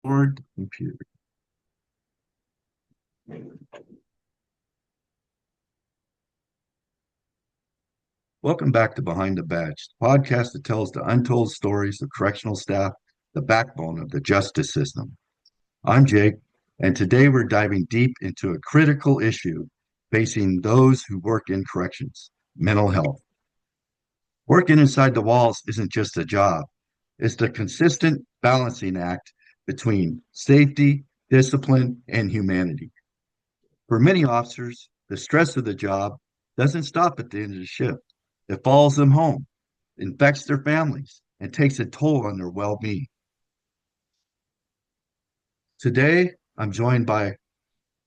Board computer. Welcome back to Behind the Badge, the podcast that tells the untold stories of correctional staff, the backbone of the justice system. I'm Jake, and today we're diving deep into a critical issue facing those who work in corrections, mental health. Working inside the walls isn't just a job, it's the consistent balancing act between safety, discipline, and humanity. For many officers, the stress of the job doesn't stop at the end of the shift. It follows them home, infects their families, and takes a toll on their well-being. Today, I'm joined by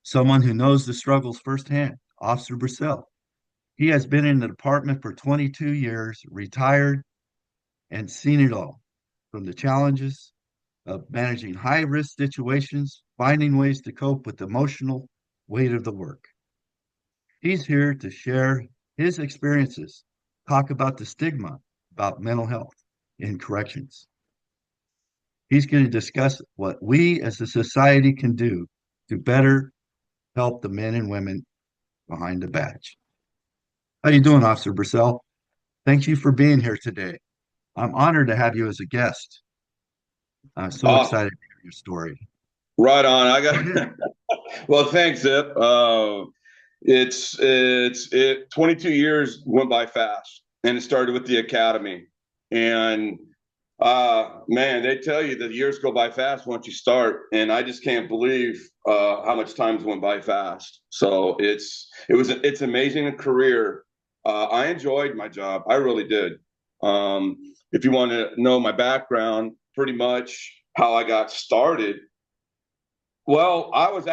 someone who knows the struggles firsthand, Officer Brucell. He has been in the department for 22 years, retired, and seen it all, from the challenges of managing high-risk situations, finding ways to cope with the emotional weight of the work. He's here to share his experiences, talk about the stigma about mental health in corrections. He's going to discuss what we as a society can do to better help the men and women behind the badge. How you doing, Officer Brucell? Thank you for being here today. I'm honored to have you as a guest. I'm so Awesome. excited to hear your story. Right on. I Go ahead. got well, thanks, Zip. It 22 years went by fast, and it started with the academy. And man, they tell you that years go by fast once you start, and I just can't believe how much time's went by fast. So it's amazing a career. I enjoyed my job. I really did. If you want to know my background, pretty much how I got started. Well, I was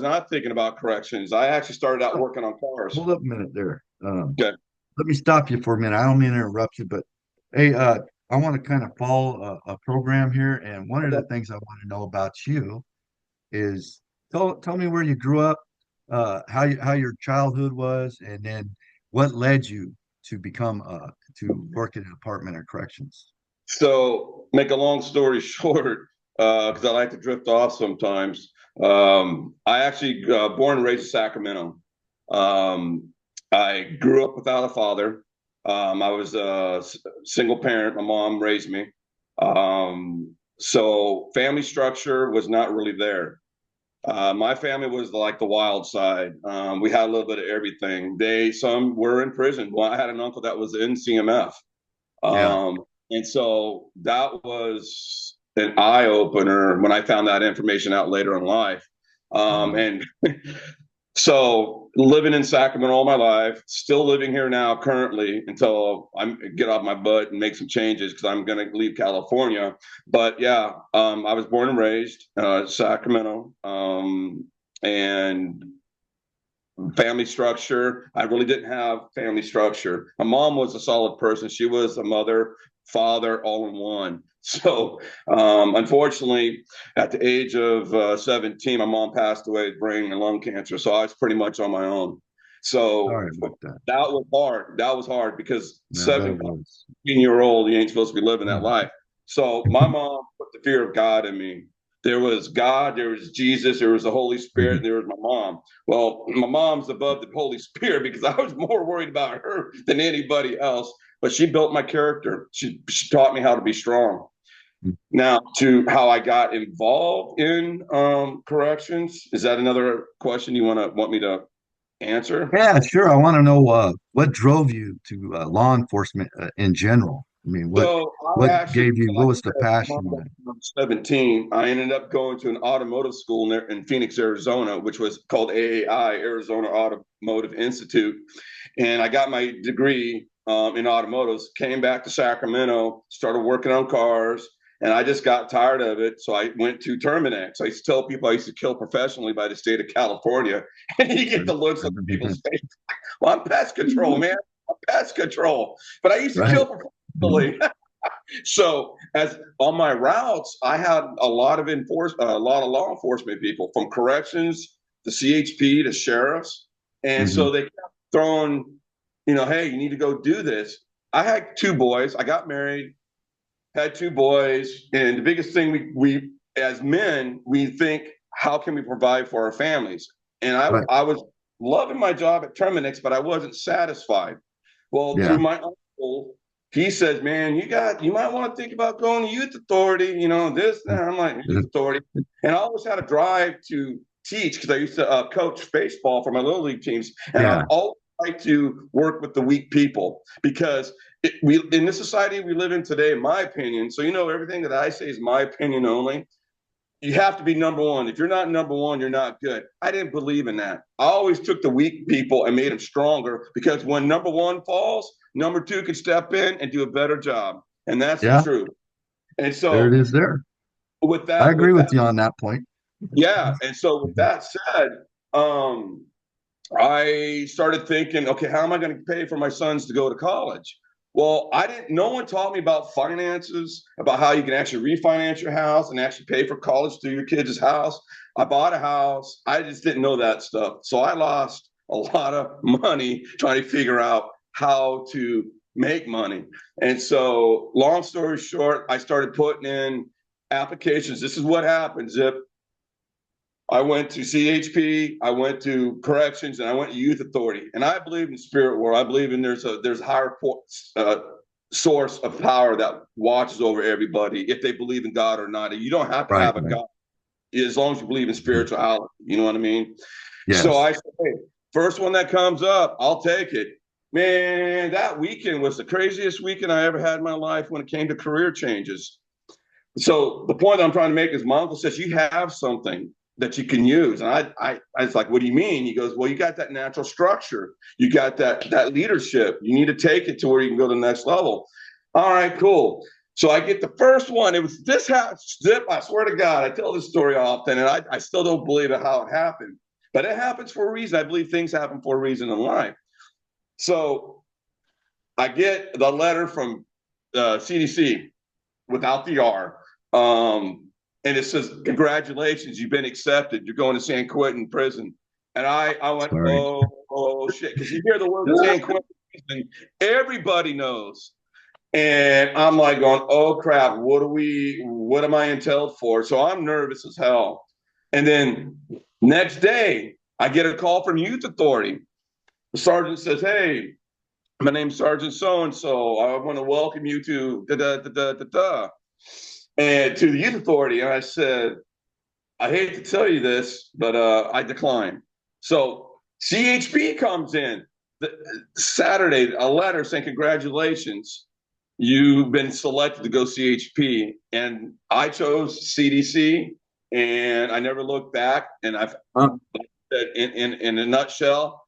not thinking about corrections. I actually started out Oh, working on cars. hold up a minute there. Okay. Let me stop you for a minute. I don't mean to interrupt you, but hey, I want to kind of follow a program here. And one of the things I want to know about you is tell me where you grew up, how your childhood was, and then what led you to become to work in the Department of Corrections. So, make a long story short, because I like to drift off sometimes. I actually born and raised in Sacramento. Um, I grew up without a father. I was a single parent. My mom raised me. So family structure was not really there. My family was like the wild side. We had a little bit of everything. Some were in prison. Well, I had an uncle that was in CMF. Yeah. Um, and so that was an eye opener when I found that information out later in life. Wow. And so living in Sacramento all my life, still living here now currently until I get off my butt and make some changes because I'm going to leave California. But yeah, I was born and raised Sacramento, and family structure. I really didn't have family structure. My mom was a solid person. She was a mother, father, all in one. So, unfortunately, at the age of 17, my mom passed away with brain and lung cancer. So I was pretty much on my own. So Sorry about that. that was hard. That was hard because Yeah, I bet it was. 17-year old, you ain't supposed to be living that Mm. life. So my mom put the fear of God in me. There was God, there was Jesus, there was the Holy Spirit, and there was my mom. Well, my mom's above the Holy Spirit because I was more worried about her than anybody else. But she built my character. She taught me how to be strong. Now, to how I got involved in corrections, is that another question you want me to answer? Yeah, sure. I want to know what drove you to law enforcement in general. I mean, So I what actually, gave you? I What was the passion? when I was 17, I ended up going to an automotive school in Phoenix, Arizona, which was called AAI, Arizona Automotive Institute. And I got my degree in automotives, came back to Sacramento, started working on cars, and I just got tired of it. So I went to Terminex. I used to tell people I used to kill professionally by the state of California. And you get the looks on people's face. Well, I'm pest control, man. I'm pest control. But I used to Right. kill professionally. So as on my routes, I had a lot of law enforcement people from corrections to CHP to sheriffs, and Mm-hmm. so they kept throwing, hey, you need to go do this. I had two boys. I got married, had two boys, and the biggest thing we as men, we think, how can we provide for our families? And Right. I was loving my job at Terminix, but I wasn't satisfied. Well, through Yeah. my uncle, he says, man, you might want to think about going to youth authority, this, that. I'm like, youth authority. And I always had a drive to teach because I used to coach baseball for my little league teams. And I've Yeah. always liked to work with the weak people because we in this society we live in today, in my opinion. So, everything that I say is my opinion only. You have to be number one. If you're not number one, you're not good. I didn't believe in that. I always took the weak people and made them stronger because when number one falls, number two can step in and do a better job. And that's the Yeah. truth. And There it so is there. with I that, agree with with that, you on that point. yeah. And so with that said, um, I started thinking, okay, how am I going to pay for my sons to go to college? Well, no one taught me about finances, about how you can actually refinance your house and actually pay for college through your kids' house. I bought a house. I just didn't know that stuff. So I lost a lot of money trying to figure out how to make money. And so, long story short, I started putting in applications. This is what happens if I went to CHP, I went to corrections, and I went to youth authority. And I believe in spirit world. I believe in there's a higher source of power that watches over everybody if they believe in God or not. And you don't have to Right. have a Right. God as long as you believe in Mhm. spirituality. You know what I mean? So Yes. I said, hey, first one that comes up, I'll take it. Man, that weekend was the craziest weekend I ever had in my life when it came to career changes. So the point I'm trying to make is my uncle says you have something that you can use. And I was like, what do you mean? He goes, well, you got that natural structure. You got that leadership. You need to take it to where you can go to the next level. All right, cool. So I get the first one. It was this house. Zip, I swear to God, I tell this story often, and I still don't believe it how it happened. But it happens for a reason. I believe things happen for a reason in life. So I get the letter from CDC without the R. And it says, congratulations, you've been accepted. You're going to San Quentin prison. And I went, Sorry. oh shit. Because you hear the word San Quentin prison, everybody knows. And I'm like going, oh crap, what am I entailed for? So I'm nervous as hell. And then next day, I get a call from youth authority. The sergeant says, hey, my name's Sergeant so-and-so. I want to welcome you to da-da-da-da-da-da and to the youth authority. And I said, I hate to tell you this, but I declined. So CHP comes in Saturday, a letter saying, congratulations, you've been selected to go CHP. And I chose CDC and I never looked back. And I've, Huh? in a nutshell,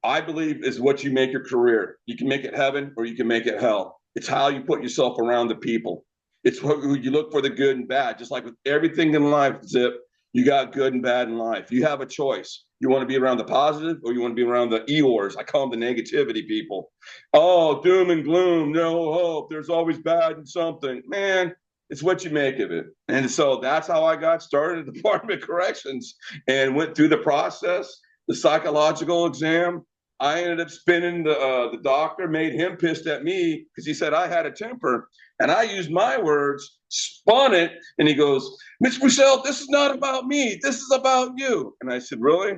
I believe is what you make your career. You can make it heaven or you can make it hell. It's how you put yourself around the people. It's what you look for the good and bad. Just like with everything in life, Zip, you got good and bad in life. You have a choice. You want to be around the positive or you want to be around the Eeyores. I call them the negativity people. Oh, doom and gloom, no hope. There's always bad in something. Man, it's what you make of it. And so that's how I got started at the Department of Corrections and went through the process, the psychological exam, I ended up spinning the doctor, made him pissed at me because he said I had a temper. And I used my words, spun it, and he goes, Mr. Brucell, this is not about me. This is about you. And I said, really?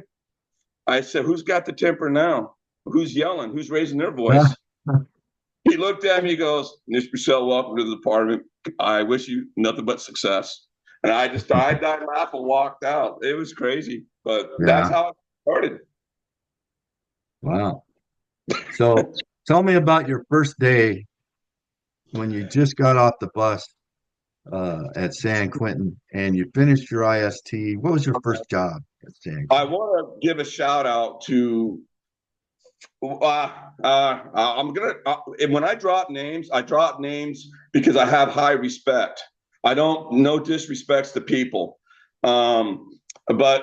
I said, who's got the temper now? Who's yelling? Who's raising their voice? He looked at me, he goes, Mr. Brucell, welcome to the department. I wish you nothing but success. And I died laughing, walked out. It was crazy, but that's Yeah. how it started. Wow. So tell me about your first day when you just got off the bus at San Quentin and you finished your IST. What was your first job at San I Quentin? want to give a shout out to I'm gonna when I drop names because I have high respect. I don't no disrespects to people, but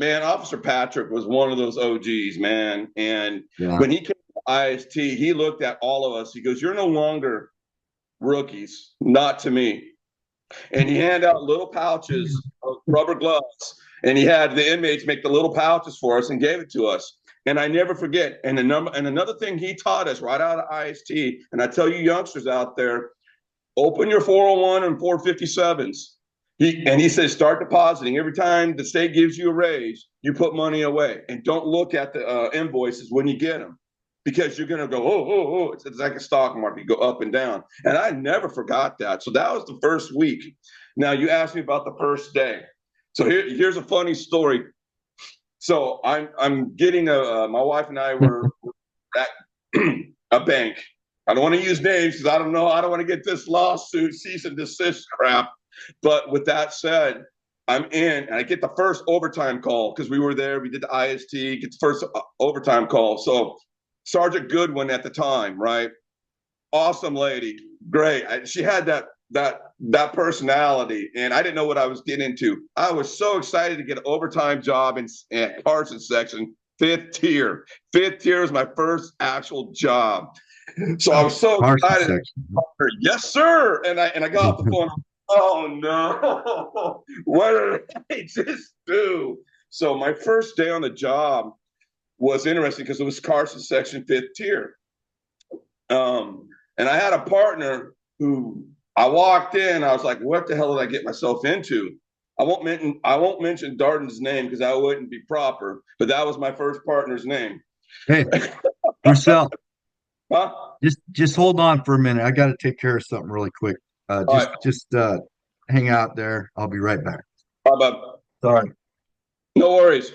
man, Officer Patrick was one of those OGs, man. And Yeah. when he came to IST, he looked at all of us. He goes, "You're no longer rookies, not to me." And he handed out little pouches of rubber gloves, and he had the inmates make the little pouches for us and gave it to us. And I never forget. And another thing he taught us right out of IST, and I tell you youngsters out there, open your 401 and 457s. He says, start depositing. Every time the state gives you a raise, you put money away, and don't look at the invoices when you get them, because you're going to go, oh. It's like a stock market, you go up and down. And I never forgot that. So that was the first week. Now you asked me about the first day. So here's a funny story. So I'm getting my wife and I were at a bank. I don't want to use names because I don't know. I don't want to get this lawsuit, cease and desist crap. But with that said, I'm in, and I get the first overtime call because we were there. We did the IST, get the first overtime call. So Sergeant Goodwin at the time, right? Awesome lady, great. She had that personality, and I didn't know what I was getting into. I was so excited to get an overtime job in Carson section, fifth tier. Fifth tier was my first actual job. So I was so Carson excited. section. Yes, sir. And I got off the phone. Oh no! What did I just do? So my first day on the job was interesting because it was Carson section, fifth tier. And I had a partner who I walked in. I was like, "What the hell did I get myself into?" I won't mention Darden's name because that wouldn't be proper. But that was my first partner's name. Hey, Brucell, Huh? just hold on for a minute. I got to take care of something really quick. All right. Just hang out there. I'll be right back. Bye. Sorry. No worries.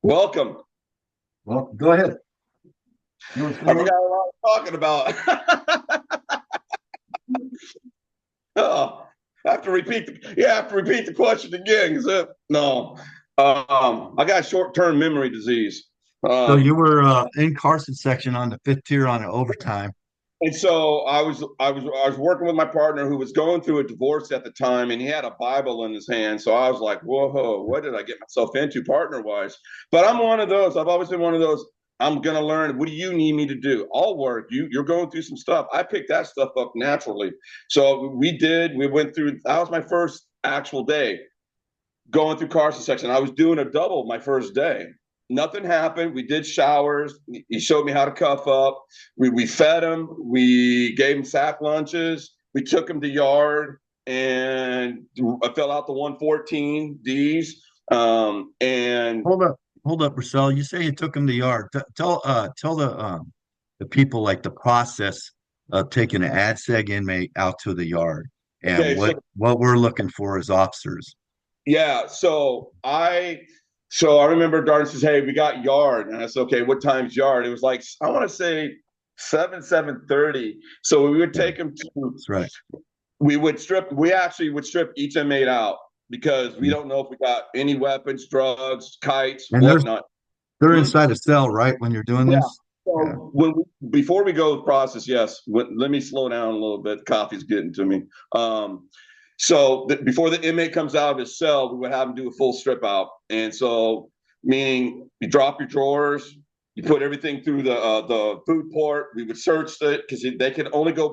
Welcome. Well, go ahead. You I forgot what I was talking about. Oh, I have to repeat the question again. No, I got short-term memory disease. So you were in Carson section on the fifth tier on an overtime. And so I was working with my partner who was going through a divorce at the time, and he had a Bible in his hand. So I was like, "Whoa, what did I get myself into partner wise?" But I'm one of those. I've always been one of those. I'm gonna learn. What do you need me to do? I'll work. You're going through some stuff. I picked that stuff up naturally. So we did. We went through. That was my first actual day going through Carson section. I was doing a double my first day. Nothing happened. We did showers. He showed me how to cuff up. We fed him. We gave him sack lunches. We took him to yard, and I filled out the 114 Ds. And Hold up, Marcel. You say you took him to yard. Tell the people like the process of taking an AdSeg inmate out to the yard and okay, so what we're looking for as officers. yeah, so I remember Darden says, "Hey, we got yard," and I said, "Okay, what time's yard?" It was like I want to say 7:30. So we would Yeah, take him to. that's right. We would strip. We actually would strip each inmate out because we Mhm. don't know if we got any weapons, drugs, kites, And whatnot. they're Hmm? inside a cell, right? When you're doing Yeah. this. Yeah. So before we go process, yes. Let me slow down a little bit. Coffee's getting to me. Before the inmate comes out of his cell, we would have him do a full strip out, and so meaning you drop your drawers, you put everything through the food port. We would search it because they can only go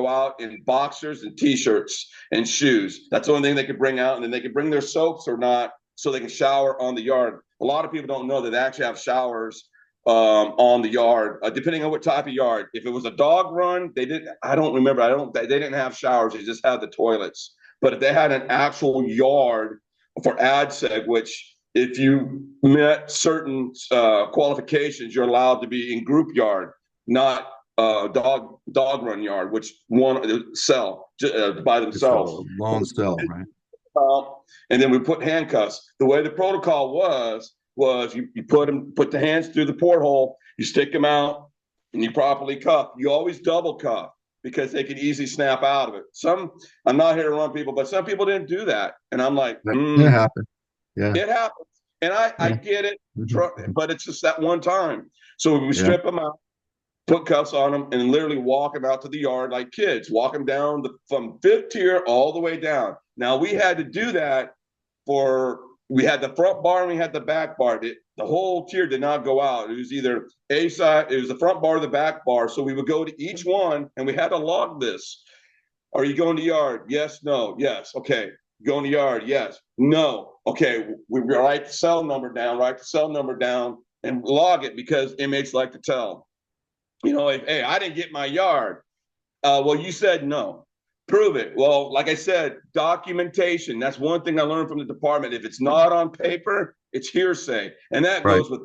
out in boxers and t-shirts and shoes. That's the only thing they could bring out, and then they could bring their soaps or not, so they can shower on the yard. A lot of people don't know that they actually have showers on the yard, depending on what type of yard. If it was a dog run, they didn't. I don't remember. I don't. They didn't have showers. They just had the toilets. But if they had an actual yard for AdSeg, which if you met certain qualifications, you're allowed to be in group yard, not dog run yard, which one sell by It's a themselves. lone cell, right? And then we put handcuffs. The way the protocol was you put the hands through the porthole, you stick them out, and you properly cuff. You always double cuff because they can easily snap out of it. I'm not here to run people, but some people didn't do that, and I'm like, It happened. Yeah. it happens, and I Yeah. get it, Mhm. but it's just that one time. So we Yeah. strip them out, put cuffs on them, and literally walk them out to the yard like kids, walk them down from fifth tier all the way down. Now we had to do that we had the front bar and we had the back bar. The whole tier did not go out. It was either a side, it was the front bar or the back bar. So we would go to each one and we had to log this. Are you going to yard? Yes, no, yes. Okay. Going to yard? Yes. No. Okay. We write the cell number down, and log it because inmates like to tell. Hey, I didn't get my yard. Well, you said no. Prove it. Well, like I said, documentation. That's one thing I learned from the department. If it's not on paper, it's hearsay. And that Right. goes with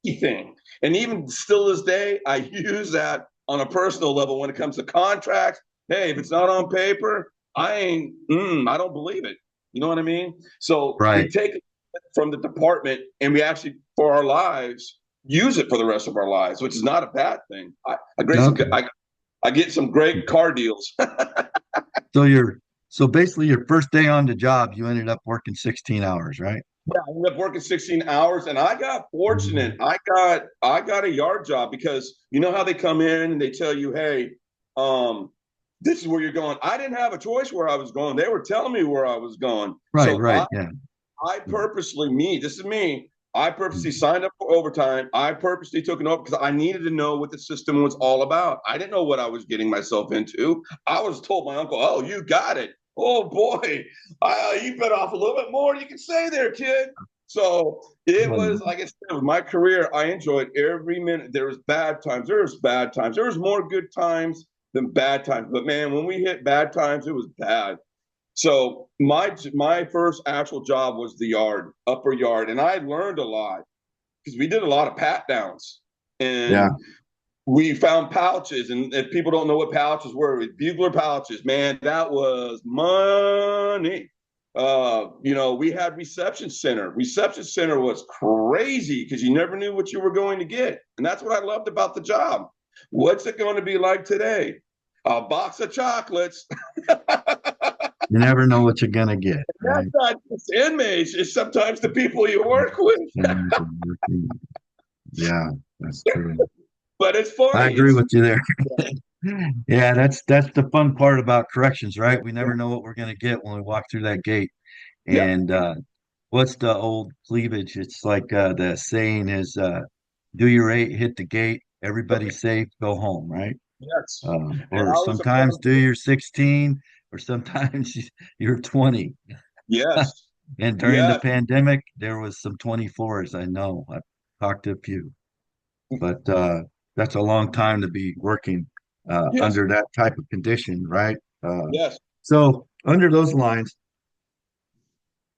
anything. And even still this day, I use that on a personal level when it comes to contracts. Hey, if it's not on paper, I don't believe it. You know what I mean? So we Right. take it from the department and we actually, for our lives, use it for the rest of our lives, which is not a bad thing. Okay. I get some great car deals. So so basically your first day on the job, you ended up working 16 hours, right? Yeah, I ended up working 16 hours and I got fortunate. Mhm. I got a yard job because you know how they come in and they tell you, hey, um, this is where you're going. I didn't have a choice where I was going. They were telling me where I was going. Right, So right. Yeah. I Mhm. purposely, this is me. I purposely Mhm. signed up for overtime. I purposely took an over because I needed to know what the system was all about. I didn't know what I was getting myself into. I was told my uncle, "Oh, you got it. Oh boy, you bit off a little bit more than you can say there, kid." So it was like I said, with my career, I enjoyed every minute. There was bad times. There was bad times. There was more good times than bad times. But man, when we hit bad times, it was bad. So my first actual job was the yard, upper yard, and I learned a lot because we did a lot of pat downs Yeah. and we found pouches. And if people don't know what pouches were, bugler pouches, man, that was money. We had reception center. Reception center was crazy because you never knew what you were going to get, and that's what I loved about the job. What's it going to be like today? A box of chocolates. You never know what you're gonna get, That's right? not just inmates, it's sometimes the people you work with. Yeah, that's true. But it's I funny. agree It's with you there. Yeah, that's the fun part about corrections, right? We never know what we're gonna get when we walk through that gate. yeah, And what's the old cleavage? It's like the saying is do your eight, hit the gate, everybody's safe, go home, right? yes. And Or I was sometimes surprised. do your 16, or sometimes you're 20. Yes, And during the yes, pandemic, there was some 24s. I know. I've talked to a few, but that's a long time to be working yes, under that type of condition, right? Uh, yes. so under those lines,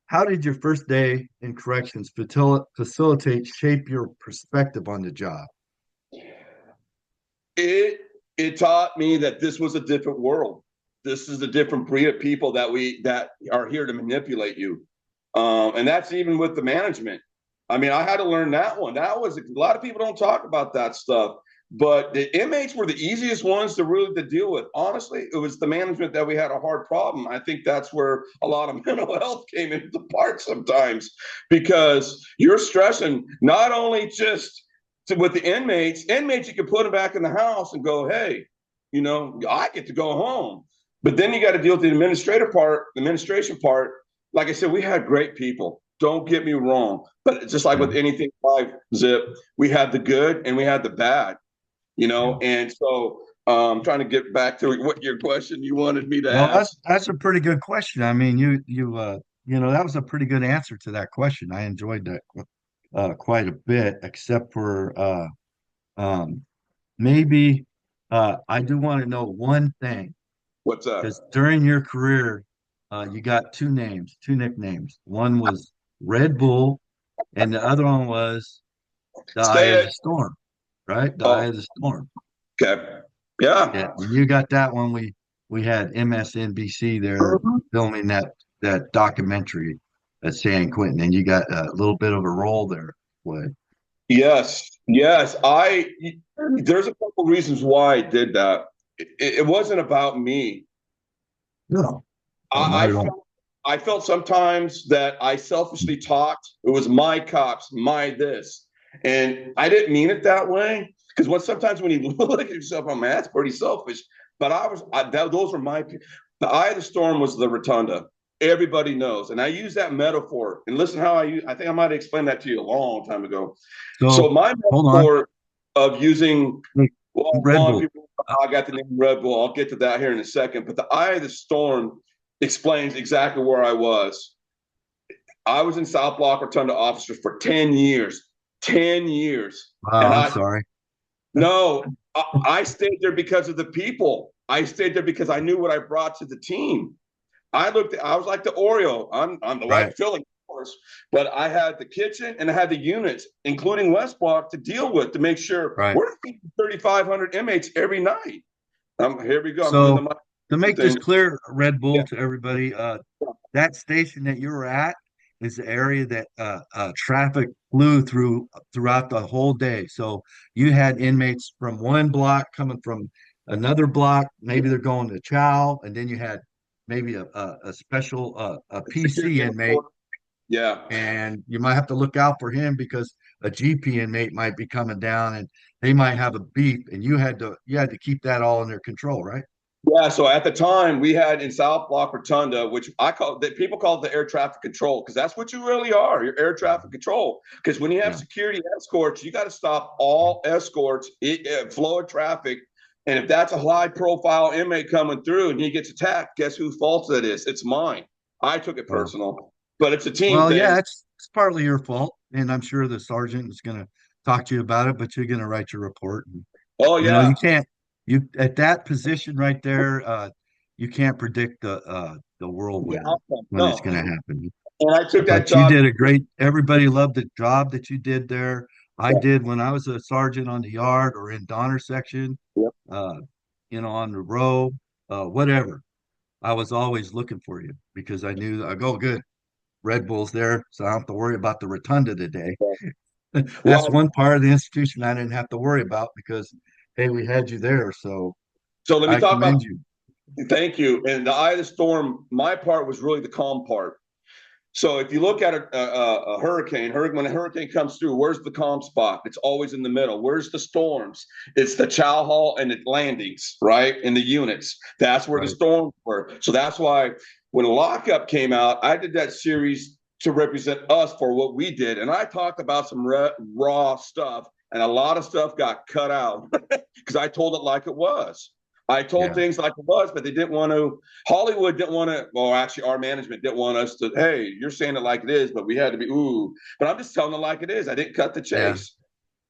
how did your first day in corrections facilitate shape your perspective on the job? It it taught me that this was a different world. This is a different breed of people that are here to manipulate you. And that's even with the management. I mean, I had to learn that one. That was a lot of people don't talk about that stuff, but the inmates were the easiest ones to really to deal with. Honestly, it was the management that we had a hard problem. I think that's where a lot of mental health came into part sometimes because you're stressing not only just with the inmates you can put them back in the house and go, hey, I get to go home. But then you got to deal with the administration part. Like I said, we had great people. Don't get me wrong. But it's just like Yeah, with anything in life, Zip, we had the good and we had the bad, yeah. And so trying to get back to what your question you wanted me to Well, ask. that's a pretty good question. I mean, that was a pretty good answer to that question. I enjoyed that quite a bit, except for um, maybe I do want to know one thing What's that? because during your career, you got two nicknames. One was Red Bull, and the other one was the Eye Say of it. the Storm, right? The Eye Oh, of the Storm. okay. Yeah, Yeah. and you got that one. We had MSNBC there filming that documentary at San Quentin, and you got a little bit of a role there. What? Yes, yes. There's a couple reasons why I did that. It wasn't about me. No, no, I, not I at all. felt I felt sometimes that I selfishly talked. It was my cops, my this, and I didn't mean it that way. Because sometimes when you look at yourself, I'm like, that's pretty selfish. But those were my. The eye of the storm was the rotunda. Everybody knows, and I use that metaphor. And listen, how I use. I think I might have explained that to you a long time ago. So So my hold on. metaphor of using, Look, well, a Red lot of Bull. people, I got the name Red Bull. I'll get to that here in a second. But the eye of the storm explains exactly where I was. I was in South Block Rotunda officers for 10 years. 10 years. Wow, And I'm I, sorry. no, I stayed there because of the people. I stayed there because I knew what I brought to the team. I was like the Oreo. I'm the Right, right filling, of course, but I had the kitchen and I had the units, including West Block, to deal with to make sure right. we're feeding 3,500 inmates every night. Here we go. I'm doing the So mic to make this thing. clear, Red Yeah. Bull, to everybody, that station that you were at is the area that traffic flew throughout the whole day. So you had inmates from one block coming from another block. Maybe they're going to chow, and then you had maybe a special a PC Security inmate, headquarters. Yeah. and you might have to look out for him because a GP inmate might be coming down, and they might have a beef, and you had to keep that all under control, right? Yeah, so at the time we had in South Block Rotunda, which I call that people call it the air traffic control, because that's what you really are. You're air traffic control. Because when you have Yeah. security escorts, you got to stop all escorts, flow of traffic. And if that's a high profile inmate coming through and he gets attacked, guess whose fault that is? It's mine. I took it Well, personal, but it's a team well, yeah, thing. it's partly your fault, and I'm sure the sergeant is going to talk to you about it, but you're going to write your report. And, Oh you yeah, can't you at that position right there, you can't predict the the whirlwind outcome. when it's No, going to happen. and I took that But you job. did a great. Everybody loved the job that you did there. I did when I was a sergeant on the yard or in Donner section, Yep. uh, on the row, whatever. I was always looking for you because I knew I go good. Red Bull's there, so I don't have to worry about the rotunda today. That's Well, one part of the institution I didn't have to worry about because, hey, we had you there. So so let me I talk about. commend you. Thank you. And the eye of the storm, my part was really the calm part. So if you look at a hurricane, when a hurricane comes through, where's the calm spot? It's always in the middle. Where's the storms? It's the chow hall and the landings, right? In the units. That's where the Right. storms were. So that's why when Lockup came out, I did that series to represent us for what we did. And I talked about some raw stuff, and a lot of stuff got cut out because I told it like it was. I told Yeah. things like it was, but they didn't want to. Hollywood didn't want to. Well, actually, our management didn't want us to. Hey, you're saying it like it is, but we had to be ooh. But I'm just telling it like it is. I didn't cut the Yeah. chase,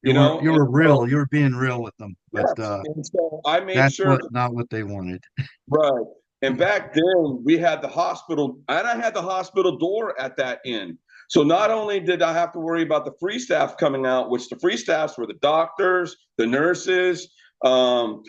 You were you And were so, real. You were being real with them, but yes, and so I made that's sure. not what they wanted. Right. And back then, we had the hospital, and I had the hospital door at that end. So not only did I have to worry about the free staff coming out, which the free staffs were the doctors, the nurses, and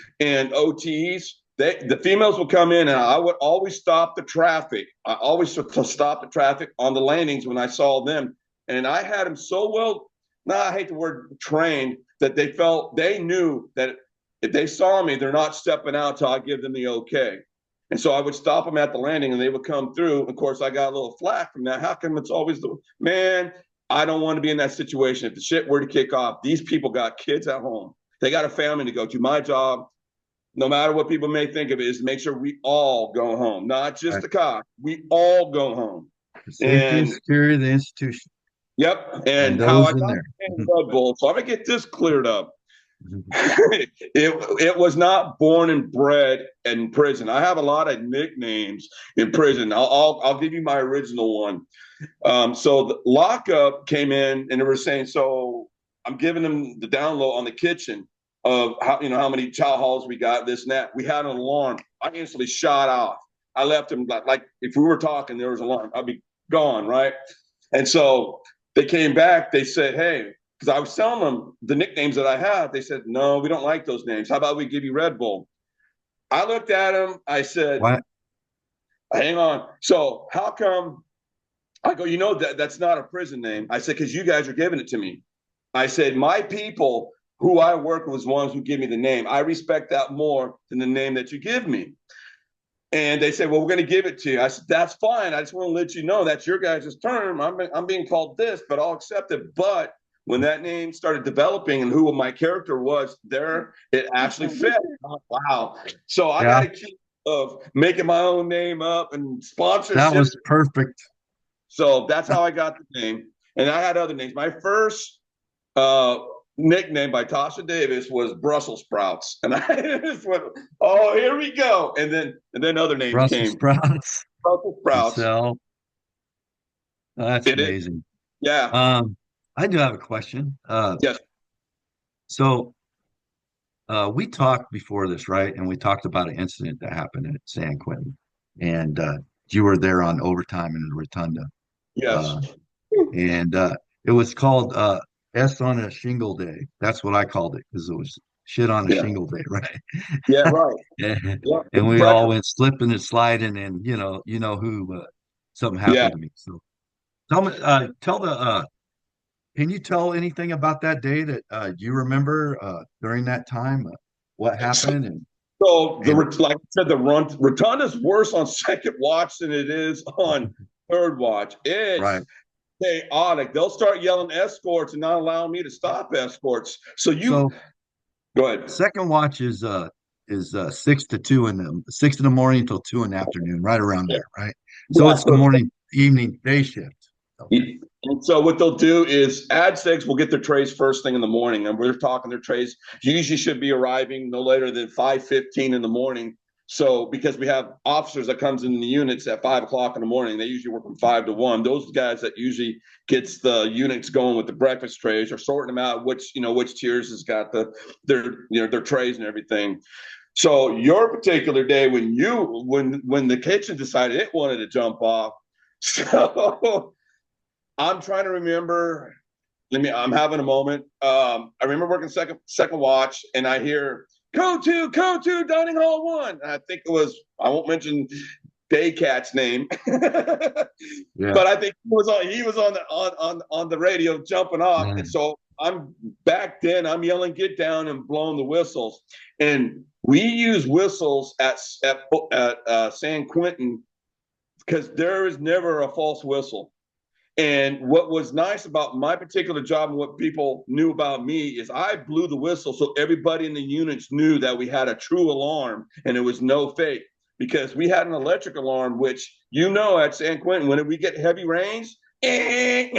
OTs. The females would come in, and I would always stop the traffic. I always stop the traffic on the landings when I saw them, and I had them so well. Now I hate the word trained that they knew that if they saw me, they're not stepping out till I give them the okay. And so I would stop them at the landing and they would come through. Of course, I got a little flack from that. How come it's always the man? I don't want to be in that situation. If the shit were to kick off, these people got kids at home. They got a family to go to. My job, no matter what people may think of it, is to make sure we all go home, not just Right. the cop. We all go home. The safety and And security of the institution yep. and And how I those in got there. the Red Bull. So I'm gonna get this cleared up. It was not born and bred in prison. I have a lot of nicknames in prison. I'll give you my original one. So the lockup came in and they were saying, so I'm giving them the download on the kitchen of how many chow halls we got, this and that. We had an alarm. I instantly shot off. I left them like if we were talking, there was an alarm. I'd be gone, right? And so they came back. They said, hey. because I was telling them the nicknames that I had. They said, no, we don't like those names. How about we give you Red Bull? I looked at him. I said, What? hang on. So how come? I go, that's not a prison name. I said, because you guys are giving it to me. I said, my people who I work with was ones who give me the name. I respect that more than the name that you give me. And they said, well, we're going to give it to you. I said, that's fine. I just want to let you know that's your guys' term. I'm being called this, but I'll accept it. But when that name started developing and who my character was there, it actually fit. Wow. So I got Yeah, to keep of making my own name up and that sponsorships. was perfect. So that's how I got the name. And I had other names. My first uh, nickname by Tasha Davis was Brussels sprouts, and I just went, "Oh, here we go!" And then other names Brussels came. sprouts, Brussels sprouts. Brucell. That's It is. amazing. Yeah. Um, I do have a question. Yes. So we talked before this, right? And we talked about an incident that happened at San Quentin, and you were there on overtime in the rotunda, Yes. uh, and it was called S on a Shingle Day. That's what I called it because it was shit on a Yeah. shingle day, right? Yeah. Right. And, Yeah. and we all Breakfast. went slipping and sliding, and who something Yeah. happened to me. So tell me, tell the can you tell anything about that day that you remember during that time? What happened? So And like I said, the rotunda's worse on second watch than it is on third watch. right. It's chaotic. They'll start yelling escorts and not allowing me to stop escorts. So you So go ahead. second watch is 6 to 2 in the 6 in the morning until 2 in the afternoon, right around there, right? So Yeah. it's the morning, evening, day shift. Okay. And so what they'll do is ad six will get their trays first thing in the morning, and we're talking their trays usually should be arriving no later than 5:15 in the morning. So because we have officers that comes in the units at 5 o'clock in the morning, they usually work from 5 to 1. Those guys that usually gets the units going with the breakfast trays are sorting them out, which tiers has got their trays and everything. So your particular day when the kitchen decided it wanted to jump off, so I'm trying to remember. I'm having a moment. I remember working second watch, and I hear code two, dining hall one. And I think it was. I won't mention Daycat's name, but Yeah. I think he was on the radio jumping off, and Mm. so I'm back then. I'm yelling, "Get down!" and blowing the whistles. And we use whistles at San Quentin because there is never a false whistle. And what was nice about my particular job and what people knew about me is I blew the whistle so everybody in the units knew that we had a true alarm and it was no fake because we had an electric alarm, which at San Quentin, when we get heavy rains, Yeah,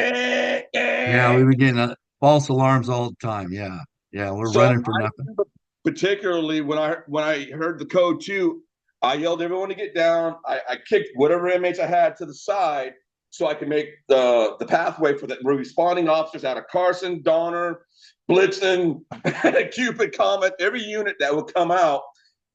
we were getting false alarms all the time. Yeah. Yeah, we're so running for nothing. particularly when I heard the code two, I yelled everyone to get down. I kicked whatever inmates I had to the side so I could make the pathway for the responding officers out of Carson, Donner, Blitzen, Cupid, Comet, every unit that would come out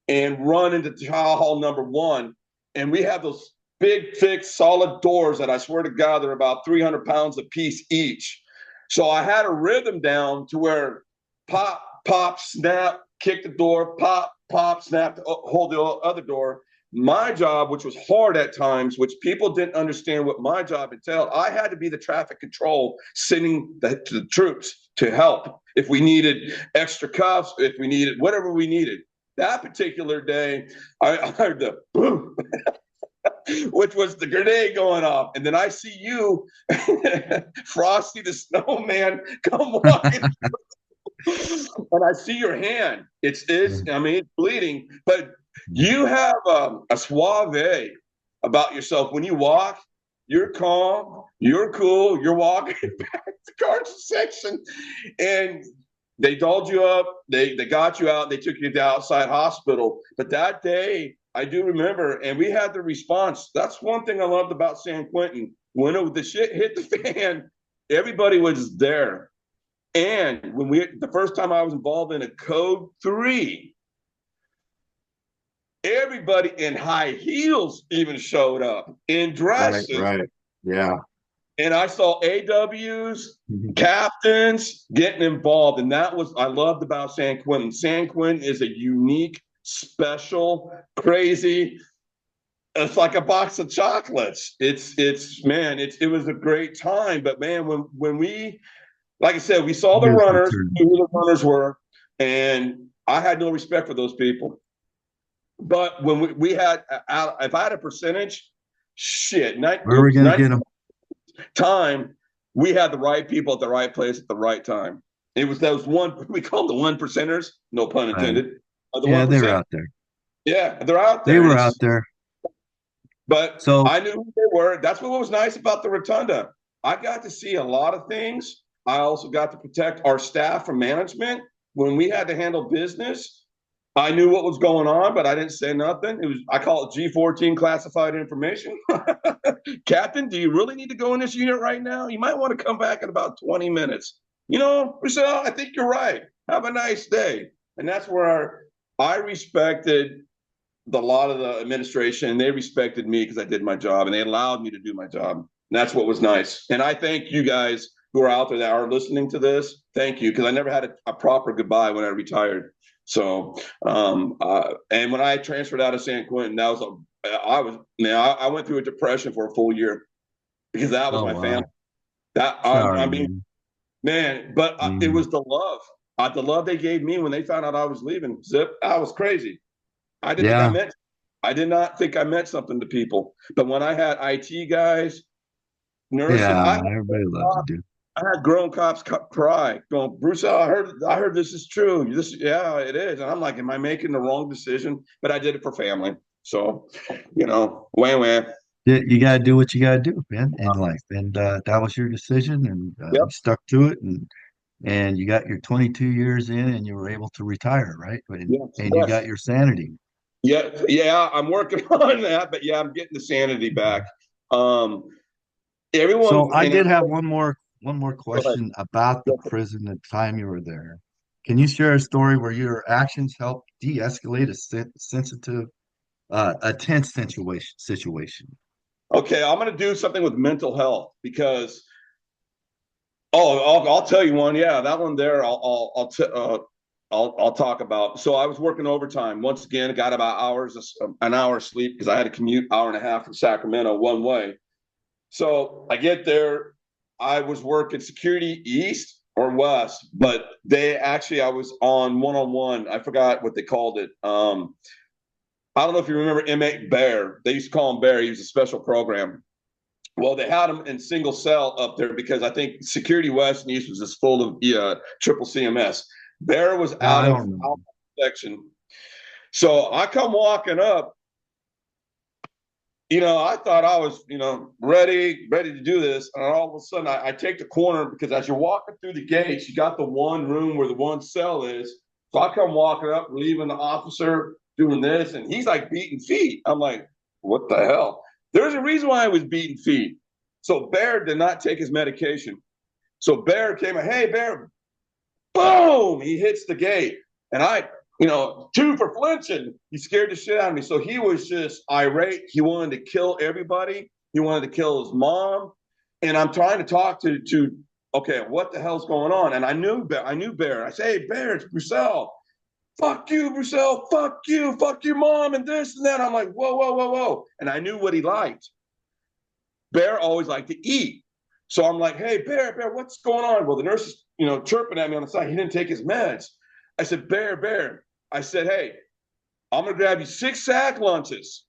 and run into trial hall number one. And we have those big, thick, solid doors that I swear to God, they're about 300 pounds a piece each. So I had a rhythm down to where pop, pop, snap, kick the door, pop, pop, snap, hold the other door. My job, which was hard at times, which people didn't understand what my job entailed, I had to be the traffic control, sending the troops to help if we needed extra cuffs, if we needed whatever we needed. That particular day, I heard the boom, which was the grenade going off. And then I see you, Frosty the Snowman, come walking and I see your hand. It's bleeding, but you have a suave about yourself. When you walk, you're calm, you're cool, you're walking back to guard section, and they dolled you up, they got you out, they took you to the outside hospital. But that day, I do remember, and we had the response. That's one thing I loved about San Quentin. When the shit hit the fan, everybody was there. And the first time I was involved in a code three, everybody in high heels even showed up in Right, dresses. right. Yeah. And I saw AWs, Mhm. captains getting involved. And that was, I loved about San Quentin. San Quentin is a unique, special, crazy, it's like a box of chocolates. Man, it was a great time. But man, when we, like I said, we saw the Beautiful runners, turn. knew who the runners were, and I had no respect for those people. But when we had, if I had a percentage, shit, Where are we going to 90 get them? time, we had the right people at the right place at the right time. It was those one, we call them the one percenters, no pun Right. intended. The Yeah, they were 1%. out there. Yeah, they're out They there. And were out it's, there. but So I knew who they were. That's what was nice about the Rotunda. I got to see a lot of things. I also got to protect our staff from management. When we had to handle business, I knew what was going on, but I didn't say nothing. It was, I call it G14 classified information. Captain, do you really need to go in this unit right now? You might want to come back in about 20 minutes. Brucell, I think you're right. Have a nice day. And that's where I respected a lot of the administration, and they respected me because I did my job, and they allowed me to do my job. And that's what was nice. And I thank you guys who are out there that are listening to this. Thank you, because I never had a proper goodbye when I retired. So, and when I transferred out of San Quentin, that was I went through a depression for a full year because that was oh my family. wow. That Sorry, I mean, man. man, but it Mm. was the love they gave me when they found out I was leaving. Zip, I was crazy. I didn't think I Yeah, meant I did not think I meant something to people. But when I had IT guys, nurses, yeah, everybody loves you, dude. I had grown cops cry, going, Brucell, I heard this is true. Yeah, it is. And I'm like, am I making the wrong decision? But I did it for family. So, wham wham. You got to do what you got to do, man, in life. And that was your decision, and Yep. you stuck to it, and you got your 22 years in, and you were able to retire, right? Yes. And you Yes. got your sanity. Yeah. Yeah. I'm working on that, but yeah, I'm getting the sanity back. Um, So everyone, I and I, did have one more go ahead. question about the Go ahead. prison the time you were there. Can you share a story where your actions helped de-escalate a tense situation? Okay, I'm going to do something with mental health because I'll tell you one. Yeah, that one there. I'll talk about. So I was working overtime once again. Got about an hour of sleep because I had to commute hour and a half from Sacramento one way. So I get there. I was working security east or west, but I was on one. I forgot what they called it. I don't know if you remember inmate Bear. They used to call him Bear. He was a special program. Well, they had him in single cell up there because I think Security West and East was just full of triple CMS. Bear was No, I out don't of remember. section. So I come walking up, I thought I was, ready to do this. And all of a sudden I take the corner because as you're walking through the gates, you got the one room where the one cell is. So I come walking up, leaving the officer doing this, and he's like beating feet. I'm like, what the hell? There's a reason why I was beating feet. So Bear did not take his medication. So Bear came, hey, Bear, boom, he hits the gate. And two for flinching. He scared the shit out of me. So he was just irate. He wanted to kill everybody. He wanted to kill his mom. And I'm trying to talk to okay, what the hell's going on? And I knew Bear. I say, hey, Bear, it's Brucell. Fuck you, Brucell. Fuck your mom, and this and that. I'm like, whoa, whoa, whoa, whoa. And I knew what he liked. Bear always liked to eat. So I'm like, hey, Bear, what's going on? Well, the nurse is, chirping at me on the side. He didn't take his meds. I said, Bear. I said, hey, I'm gonna grab you 6 sack lunches.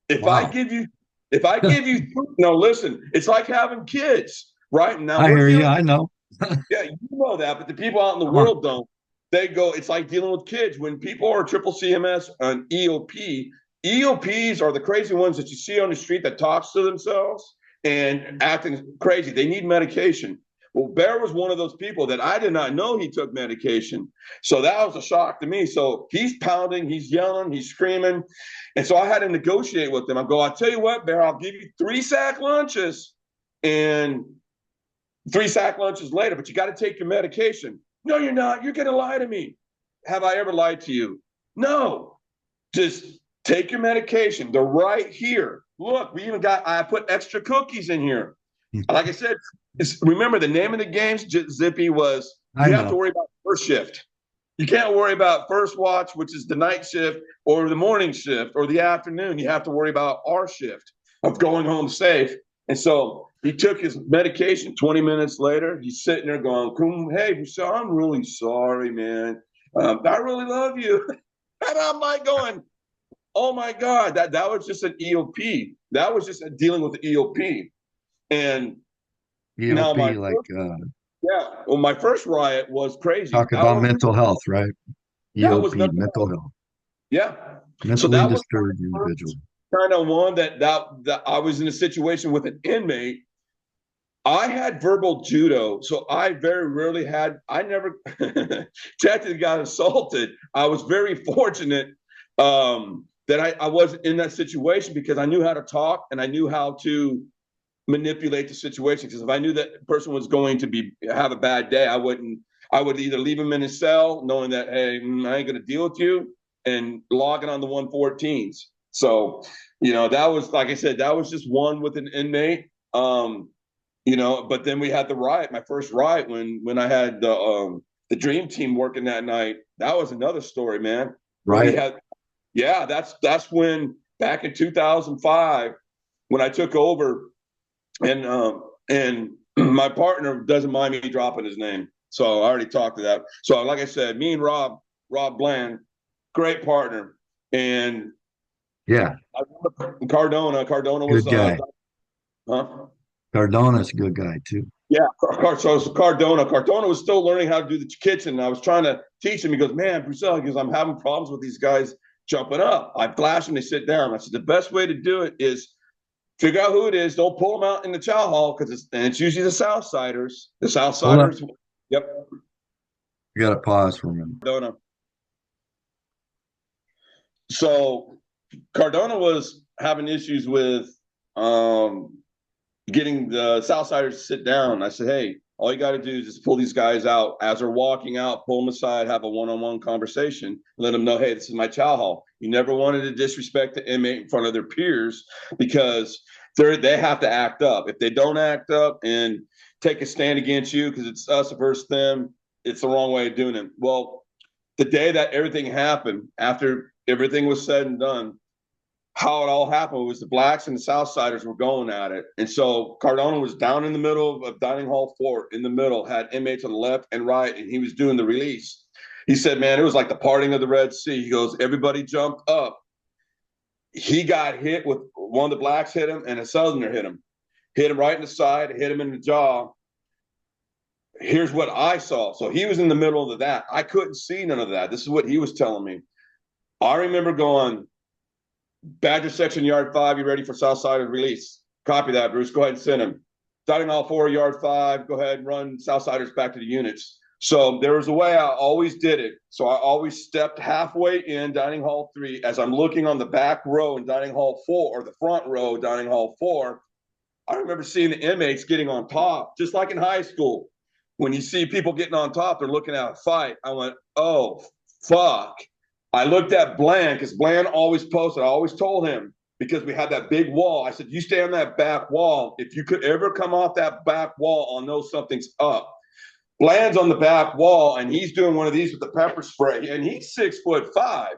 If I Wow. give you, if I give you, no, listen, it's like having kids, right? Now I we're hear you. dealing, I know. yeah, you know that, but the people out in the Come on. world don't. They go, it's like dealing with kids. When people are triple CMS and EOPs are the crazy ones that you see on the street that talks to themselves and acting crazy. They need medication. Well, Bear was one of those people that I did not know he took medication. So that was a shock to me. So he's pounding, he's yelling, he's screaming. And so I had to negotiate with him. I go, I'll tell you what, Bear, I'll give you 3 sack lunches and 3 sack lunches later, but you got to take your medication. No, you're not. You're going to lie to me. Have I ever lied to you? No. Just take your medication. They're right here. Look, I put extra cookies in here. Like I said, remember the name of the games, Zippy, was I you have to know. worry about first shift. You can't worry about first watch, which is the night shift, or the morning shift, or the afternoon. You have to worry about our shift of going home safe. And so he took his medication. 20 minutes later, he's sitting there going, "Hey, Brucell, I'm really sorry, man. I really love you." And I'm like going, "Oh my God, that was just an EOP. That was just dealing with the EOP." And now EOP, like my first riot was crazy. talk about mental health, right? That was EOP, mental mental health. health, Yeah. So mentally that was disturbed my individual. first kind of one that I was in a situation with an inmate. I had verbal judo, so I very rarely had. I never technically got assaulted. I was very fortunate that I wasn't in that situation because I knew how to talk and I knew how to manipulate the situation. Because if I knew that person was going to have a bad day, I wouldn't. I would either leave him in his cell, knowing that hey, I ain't going to deal with you, and logging on the 114s. So, that was like I said, that was just one with an inmate. But then we had the riot, my first riot when I had the dream team working that night. That was another story, man. When we Right. had, yeah, that's when back in 2005 when I took over, and my partner doesn't mind me dropping his name, so I already talked to that. So like I said, me and Rob Bland, great partner, and Yeah. Cardona was Good guy. huh? Cardona's a good guy too. Yeah, so Cardona was still learning how to do the kitchen. I was trying to teach him. He goes, "Man, Brucell," he goes, "I'm having problems with these guys jumping up." I flash them, they sit down. I said, "The best way to do it is figure out who it is. Don't pull them out in the chow hall because it's usually the Southsiders. The Hold up. Southsiders." Yep, You got to pause for a minute. Cardona. So Cardona was having issues with um, getting the Southsiders to sit down. I said, "Hey, all you got to do is just pull these guys out as they're walking out, pull them aside, have a one-on-one conversation, let them know, hey, this is my chow hall. You never wanted to disrespect the inmate in front of their peers because they have to act up. If they don't act up and take a stand against you because it's us versus them, it's the wrong way of doing it." Well, the day that everything happened, after everything was said and done, how it all happened was the blacks and the Southsiders were going at it. And so Cardona was down in the middle of dining hall 4, in the middle, had inmates on the left and right, and he was doing the release. He said, "Man, it was like the parting of the Red Sea." He goes, "Everybody jumped up." He got hit with one of the blacks hit him, and a Southerner hit him right in the side, hit him in the jaw. Here's what I saw. So he was in the middle of that. I couldn't see none of that. This is what he was telling me. I remember going, "Badger section, yard 5, you ready for Southside release?" "Copy that, Bruce. Go ahead and send him." "Starting all 4, yard 5, go ahead and run Southsiders back to the units." So there was a way I always did it. So I always stepped halfway in dining hall 3 as I'm looking on the back row in dining hall 4, or the front row dining hall 4. I remember seeing the inmates getting on top, just like in high school. When you see people getting on top, they're looking at a fight. I went, "Oh, fuck." I looked at Bland because Bland always posted. I always told him because we had that big wall. I said, "You stay on that back wall. If you could ever come off that back wall, I'll know something's up." Bland's on the back wall and he's doing one of these with the pepper spray, and he's 6'5".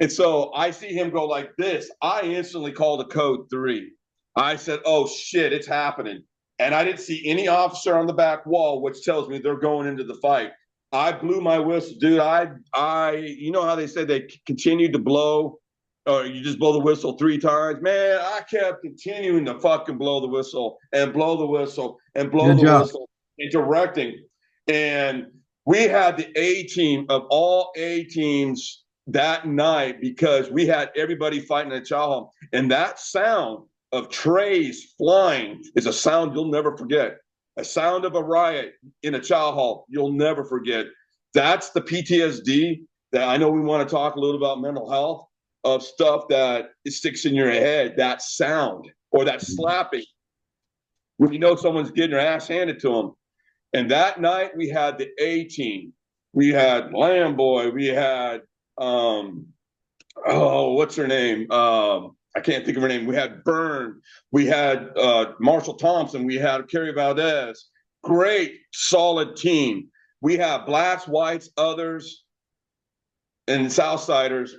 And so I see him go like this. I instantly called a code 3. I said, "Oh shit, it's happening." And I didn't see any officer on the back wall, which tells me they're going into the fight. I blew my whistle, dude. You know how they say they continued to blow, or you just blow the whistle 3 times? Man, I kept continuing to fucking blow the whistle and blow the whistle and blow Good the job. whistle and directing. And we had the A team of all A teams that night because we had everybody fighting at chow hall. And that sound of trays flying is a sound you'll never forget. A sound of a riot in a chow hall you'll never forget. That's the PTSD that I know we want to talk a little about mental health of stuff that it sticks in your head, that sound or that slapping when you know someone's getting their ass handed to them. And that night we had the A team. We had Lamb Boy. We had what's her name? I can't think of her name. We had Byrne, we had Marshall Thompson, we had Kerry Valdez. Great, solid team. We have blacks, whites, others, and Southsiders.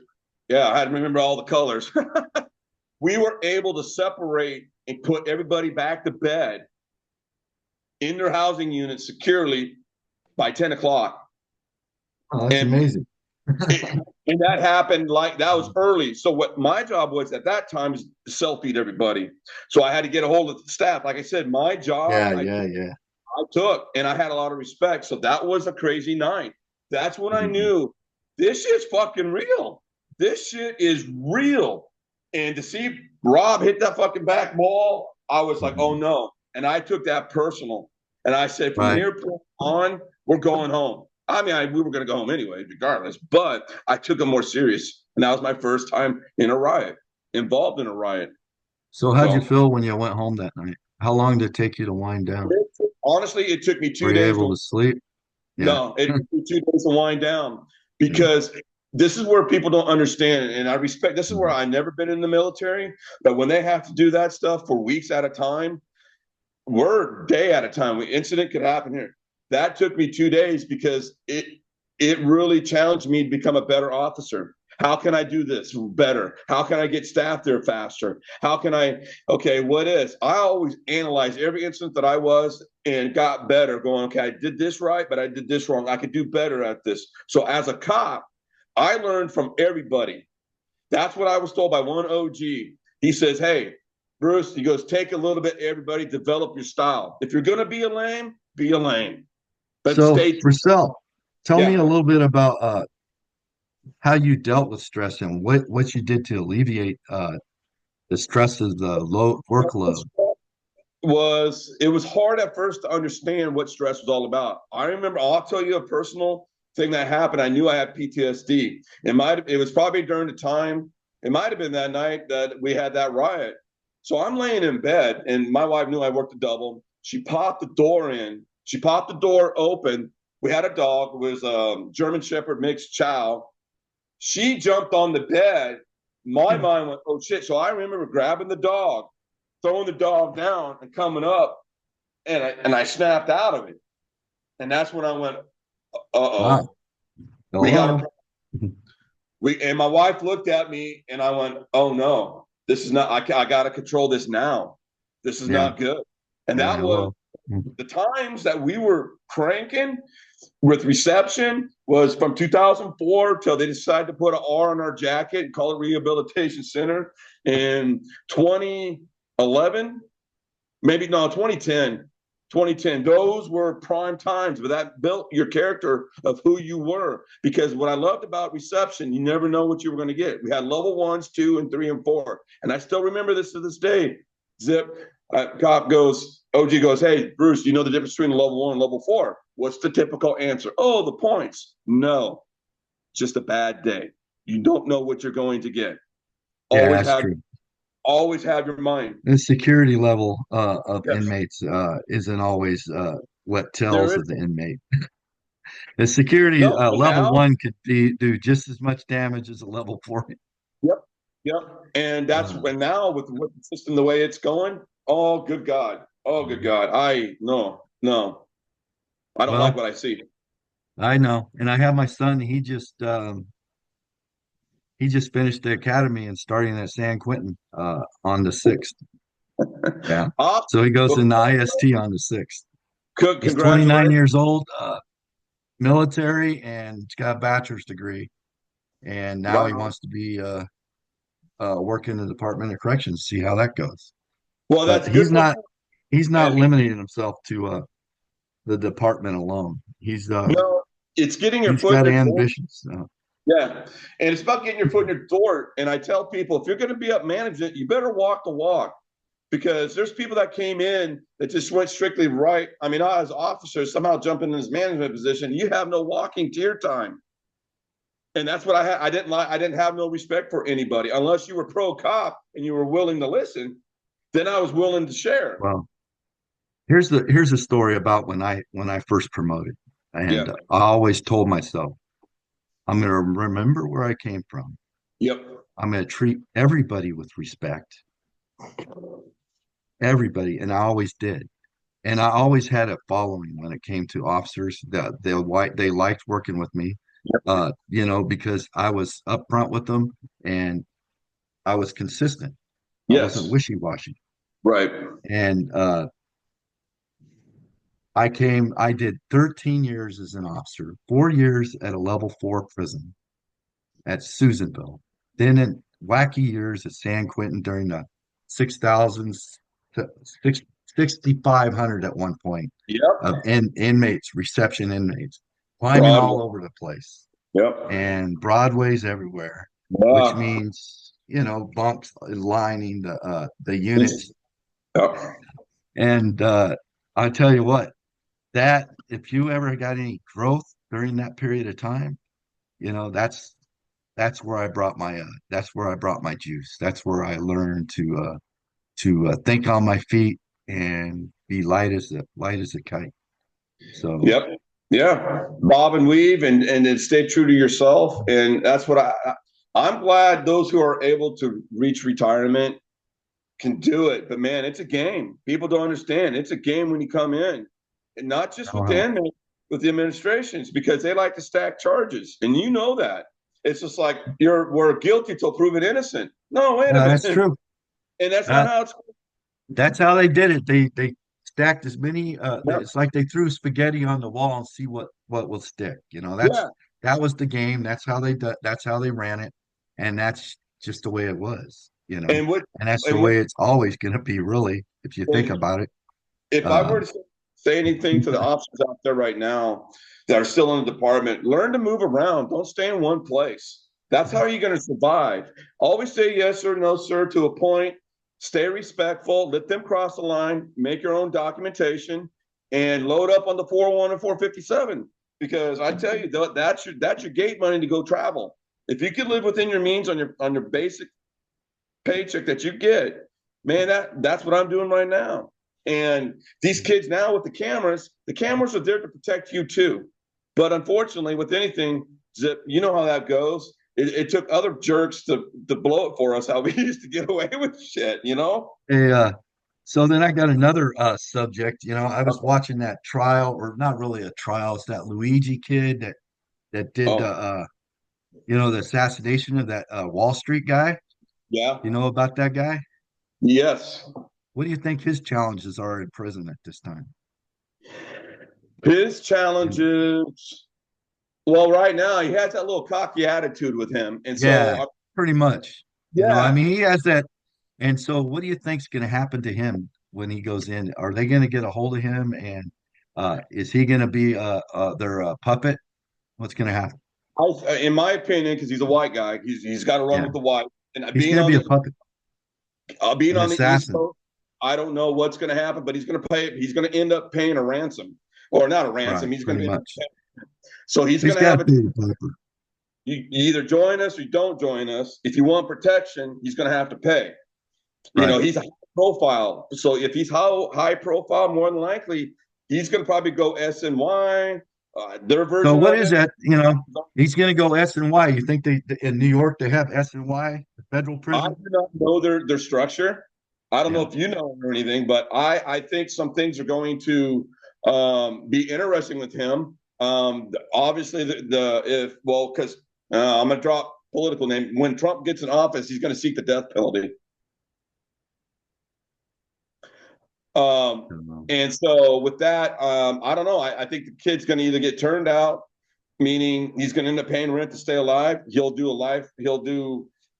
Yeah, I had to remember all the colors. We were able to separate and put everybody back to bed in their housing units securely by 10 o'clock. Oh, that's And amazing. and that happened like that was early. So what my job was at that time is to self-feed everybody. So I had to get a hold of the staff. Like I said, my job Yeah, yeah, yeah. I took, and I had a lot of respect. So that was a crazy night. That's when I Mhm. knew this shit's fucking real. This shit is real. And to see Rob hit that fucking back ball, I was like, oh Mhm. no. And I took that personal. And I said, from Right. here on, we're going home. I mean, we were going to go home anyway, regardless, but I took it more serious. And that was my first time in a riot, involved in a riot. So how'd you So feel when you went home that night? How long did it take you to wind down? honestly, it took me Were 2 you days able to to sleep? Yeah. No, it took me 2 days to wind down Yeah. because this is where people don't understand. And I respect this is where Mhm. I never been in the military, but when they have to do that stuff for weeks at a time, we're day at a time. Incident could happen here. That took me 2 days because it really challenged me to become a better officer. How can I do this better? How can I get staff there faster? How can I, okay, what is? I always analyze every incident that I was and got better, going, okay, I did this right, but I did this wrong. I could do better at this. So as a cop, I learned from everybody. That's what I was told by one OG. He says, hey, Bruce, he goes, take a little bit, everybody, develop your style. If you're going to be a lame, but So, stay true. Brucell, tell me Yeah. a little bit about how you dealt with stress and what you did to alleviate the stress of the low workload. Was it was hard at first to understand what stress was all about. I remember I'll tell you a personal thing that happened. I knew I had PTSD. It was probably during the time, it might have been that night that we had that riot. So I'm laying in bed and my wife knew I worked a double. She popped the door in. She popped the door open. We had a dog. It was a German Shepherd mixed chow. She jumped on the bed. My mind went, oh shit. So I remember grabbing the dog, throwing the dog down and coming up, and I snapped out of it. And that's when I went, Wow. we got Hello. a we. And my wife looked at me, and I went, oh no, this is not. I got to control this now. This is Yeah. not good. And Yeah. that was Hello. Mhm. the times that we were cranking with reception was from 2004 till they decided to put an R on our jacket and call it Rehabilitation Center in 2011, maybe no 2010. Those were prime times, but that built your character of who you were. Because what I loved about reception, you never know what you were going to get. We had level ones, two, and three, and four, and I still remember this to this day. Zip, cop goes, OG goes, hey Bruce, do you know the difference between level one and level four? What's the typical answer? Oh, the points. No, just a bad day. You don't know what you're going to get. Yeah, Always that's have true. always have your mind. The security level of Yes, inmates isn't always what there tells is. of the inmate. The security No, but level now one could do just as much damage as a level four. yep, yep. And that's Uh, when now with the system the way it's going. Oh, good God. Oh, good God. I no, no. I don't like well, what I see. I know, and I have my son. He just finished the academy and starting at San Quentin on the 6th. Yeah, Ah, so he goes in the well, IST on the 6th. He's 29 congratulations. years old, military, and he's got a bachelor's degree. And now he Wow. wants to be work in the Department of Corrections, see how that goes. Well, But that's good for he's him. not And limiting himself to the department alone. you know, it's getting your He's foot in got the door. ambitions. Yeah. And it's about getting your foot in your door. And I tell people, if you're going to be up management, you better walk the walk because there's people that came in that just went strictly right. I mean, I, as officers, somehow jump in this management position. You have no walking to your time. And that's what I had. I didn't like. I didn't have no respect for anybody unless you were pro cop and you were willing to listen. Then I was willing to share. Well, here's a story about when I first promoted, Yeah. and I always told myself I'm going to remember where I came from. Yep. I'm going to treat everybody with respect, everybody, and I always did. And I always had a following when it came to officers that they liked working with me, because I was upfront with them and I was consistent. I wasn't Yes. wishy-washy. Right. And I did 13 years as an officer, 4 years at a level 4 prison at Susanville, then in wacky years at San Quentin during the 6,000s to 6,500 at one point Yep. of inmates, reception inmates, climbing Broadway. all over the place Yep. and Broadway's everywhere, which Ah. means, bunks lining the It's- units. Yep. And I tell you what, that if you ever got any growth during that period of time, you know, that's where I brought my juice. That's where I learned to think on my feet and be light as a kite. So Yep. Yeah. Bob and weave and then stay true to yourself. And that's what I'm glad those who are able to reach retirement can do it. But man, it's a game. People don't understand. It's a game when you come in. And not just with the uh, inmates, with the administrations, because they like to stack charges. And you know that. It's just like we're guilty till proven innocent. No, wait a that's minute. true. And that's not Uh, how it's. that's how they did it. They stacked as many. Yeah. It's like they threw spaghetti on the wall and see what will stick. Yeah. That was the game. That's how they ran it, and that's just the way it was. And what And that's the and what way it's always going to be, really, if you think and about it. if I were Um, to say anything to the officers out there right now that are still in the department, learn to move around. Don't stay in one place. That's how you're going to survive. Always say yes or no, sir, to a point. Stay respectful. Let them cross the line. Make your own documentation and load up on the 401 and 457. Because I tell you, that's your gate money to go travel. If you can live within your means on your basic paycheck that you get, man, that's what I'm doing right now. And these kids now with the cameras are there to protect you too. But unfortunately, with anything, Zip, you know how that goes. It took other jerks to blow it for us. How we used to get away with shit, you know? Hey, so then I got another subject. I was watching that trial, or not really a trial. It's that Luigi kid that did Oh, the assassination of that Wall Street guy. yeah, You know about that guy? yes. What do you think his challenges are in prison at this time? His You- challenges. Well, right now he has that little cocky attitude with him, and so yeah, pretty much. I yeah, mean, he has that. And so, what do you think's going to happen to him when he goes in? Are they going to get a hold of him, and is he going to be their puppet? What's going to happen? in my opinion, because he's a white guy, he's got to run Yeah, with the white. And he's going to be a puppet, being an on the East assassin, Coast, I don't know what's going to happen, but he's going to pay. He's going to end up paying a ransom, or not a right? ransom. He's going Pretty to end up much. paying. So he's He's going to got have to a. be the piper. You either join us or you don't join us. If you want protection, he's going to have to pay. Right. He's a high profile. So if he's high profile, more than likely he's going to probably go SNY. Their So version what of is it. that? He's going to go S&Y. You think in New York they have S&Y, the federal I prison? do not know their structure. I don't know Yeah. if you know or anything, but I think some things are going to be interesting with him. Obviously, the if well, because I'm going to drop political name. When Trump gets in office, he's going to seek the death penalty. Um, Um, and so with that, I don't know. I think the kid's going to either get turned out, meaning he's going to end up paying rent to stay alive. He'll do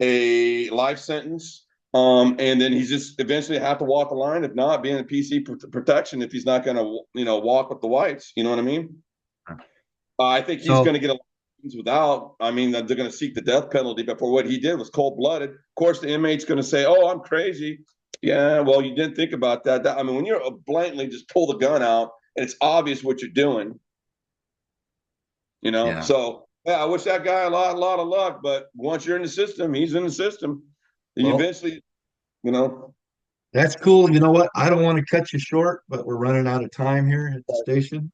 a life sentence. And then he's just eventually have to walk the line. If not, being a PC protection, if he's not going to, walk with the whites, you know what I mean? I think he's going So to get a without. I mean, they're going to seek the death penalty. But for what he did was cold blooded. Of course, the inmate's going to say, "Oh, I'm crazy." Yeah, well, you didn't think about that. I mean, when you're blatantly just pull the gun out and it's obvious what you're doing, yeah, So yeah, I wish that guy a lot of luck. But once you're in the system, he's in the system. You well, eventually, that's cool. You know what? I don't want to cut you short, but we're running out of time here at the station.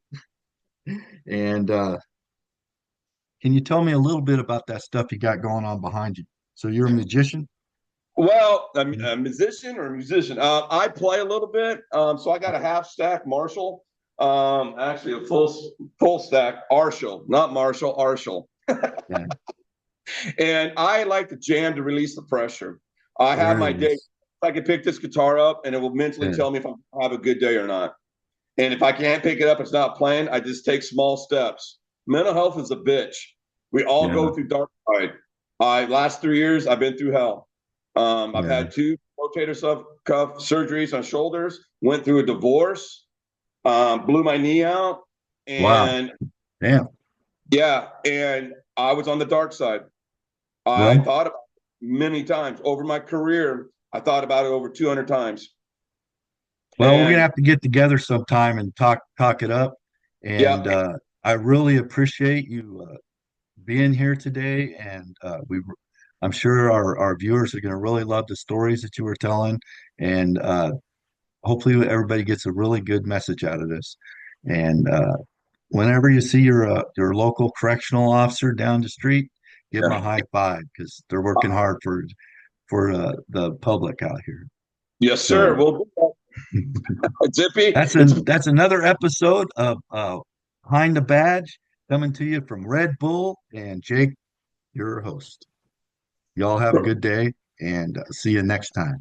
And can you tell me a little bit about that stuff you got going on behind you? So you're a magician? Well, a musician or a musician. I play a little bit. So I got a half stack Marshall. Actually a full stack Arshall, not Marshall, Arshall. Yeah, And I like to jam to release the pressure. I have very my day. nice. I can pick this guitar up and it will mentally Yeah, tell me if I'm have a good day or not. And if I can't pick it up, it's not playing. I just take small steps. Mental health is a bitch. We all yeah, go through dark side. Last 3 years, I've been through hell. I've yeah. had two rotator cuff surgeries on shoulders. Went through a divorce. Blew my knee out, Wow. and Damn. yeah, and I was on the dark side. I Well, thought about it many times over my career. I thought about it over 200 times. well, we're gonna And have to get together sometime and talk it up. And yeah, I really appreciate you being here today. And I'm sure our viewers are gonna really love the stories that you were telling. And hopefully everybody gets a really good message out of this. And whenever you see your local correctional officer down the street, give them a yeah. high five because they're working hard for the public out here. Yes, sir. So Well, Zippy, that's another episode of Behind the Badge coming to you from Red Bull and Jake, your host. Y'all have a good day and see you next time.